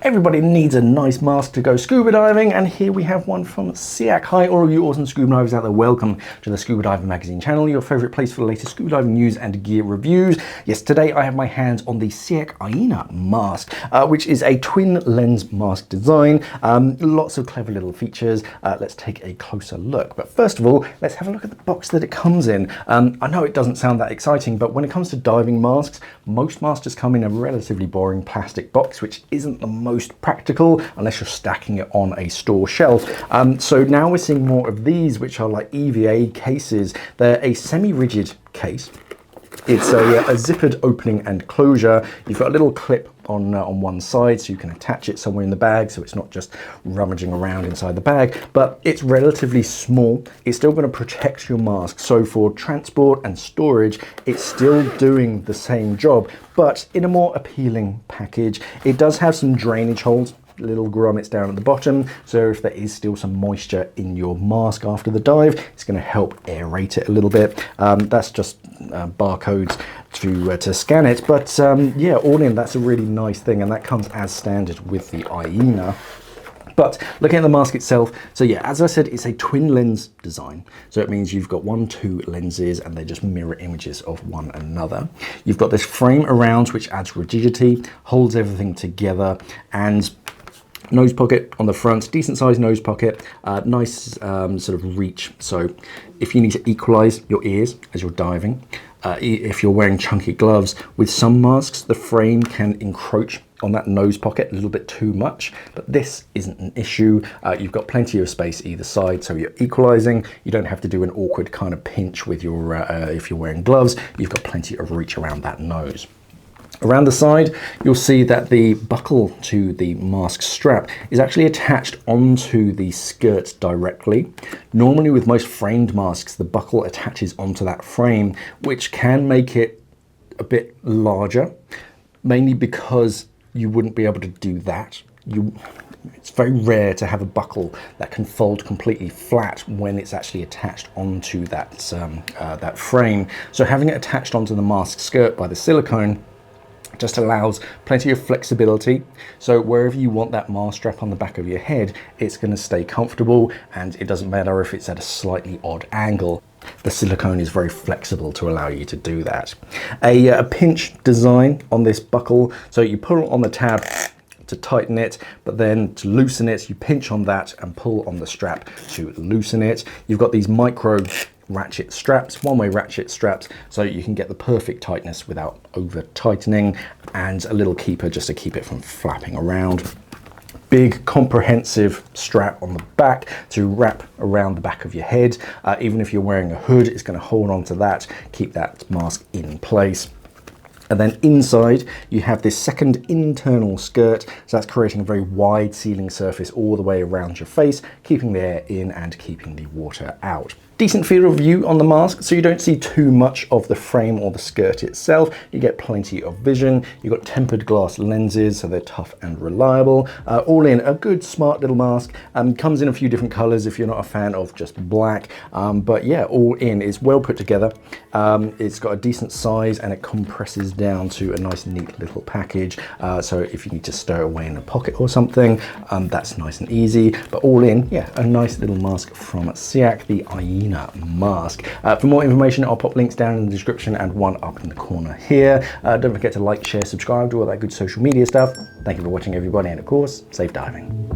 Everybody needs a nice mask to go scuba diving, and here we have one from Seac. Hi, all of you awesome scuba divers out there. Welcome to the Scuba Diving Magazine channel, your favorite place for the latest scuba diving news and gear reviews. Yes, today I have my hands on the Seac Iena mask, which is a twin lens mask design. Lots of clever little features. Let's take a closer look. But first of all, let's have a look at the box that it comes in. I know it doesn't sound that exciting, but when it comes to diving masks, most masks just come in a relatively boring plastic box, which isn't the most practical unless you're stacking it on a store shelf. So now we're seeing more of these, which are like EVA cases. They're a semi-rigid case. It's a zippered opening and closure. You've got a little clip on one side, so you can attach it somewhere in the bag, so it's not just rummaging around inside the bag, but it's relatively small. It's still going to protect your mask, so for transport and storage it's still doing the same job, but in a more appealing package. It does have some drainage holes, little grommets down at the bottom, so if there is still some moisture in your mask after the dive, it's going to help aerate it a little bit. That's just barcodes to scan it, but yeah, all in, that's a really nice thing, and that comes as standard with the Iena. But looking at the mask itself, so yeah, as I said, it's a twin lens design. So it means you've got two lenses and they just mirror images of one another. You've got this frame around which adds rigidity, holds everything together, and nose pocket on the front, decent sized nose pocket, nice sort of reach. So if you need to equalize your ears as you're diving, if you're wearing chunky gloves, with some masks, the frame can encroach on that nose pocket a little bit too much, but this isn't an issue. You've got plenty of space either side, so you're equalizing. You don't have to do an awkward kind of pinch with your, if you're wearing gloves. You've got plenty of reach around that nose. Around the side, you'll see that the buckle to the mask strap is actually attached onto the skirt directly. Normally with most framed masks, the buckle attaches onto that frame, which can make it a bit larger, mainly because you wouldn't be able to do that. It's very rare to have a buckle that can fold completely flat when it's actually attached onto that, that frame. So having it attached onto the mask skirt by the silicone just allows plenty of flexibility. So wherever you want that mask strap on the back of your head, it's going to stay comfortable, and it doesn't matter if it's at a slightly odd angle. The silicone is very flexible to allow you to do that. A pinch design on this buckle, so you pull on the tab to tighten it, but then to loosen it, you pinch on that and pull on the strap to loosen it. You've got these micro ratchet straps, one-way ratchet straps, so you can get the perfect tightness without over tightening, and a little keeper just to keep it from flapping around. Big comprehensive strap on the back to wrap around the back of your head. Even if you're wearing a hood, it's going to hold on to that, keep that mask in place. And then inside, you have this second internal skirt, so that's creating a very wide sealing surface all the way around your face, keeping the air in and keeping the water out. Decent field of view on the mask, so you don't see too much of the frame or the skirt itself. You get plenty of vision. You've got tempered glass lenses, so they're tough and reliable. All in, a good, smart little mask. Comes in a few different colors if you're not a fan of just black. But yeah, all in, it's well put together. It's got a decent size, and it compresses down to a nice, neat little package. So if you need to stow away in a pocket or something, that's nice and easy. But all in, yeah, a nice little mask from Seac, the Iena mask. For more information, I'll pop links down in the description and one up in the corner here. Don't forget to like, share, subscribe, do all that good social media stuff. Thank you for watching, everybody, and of course, safe diving.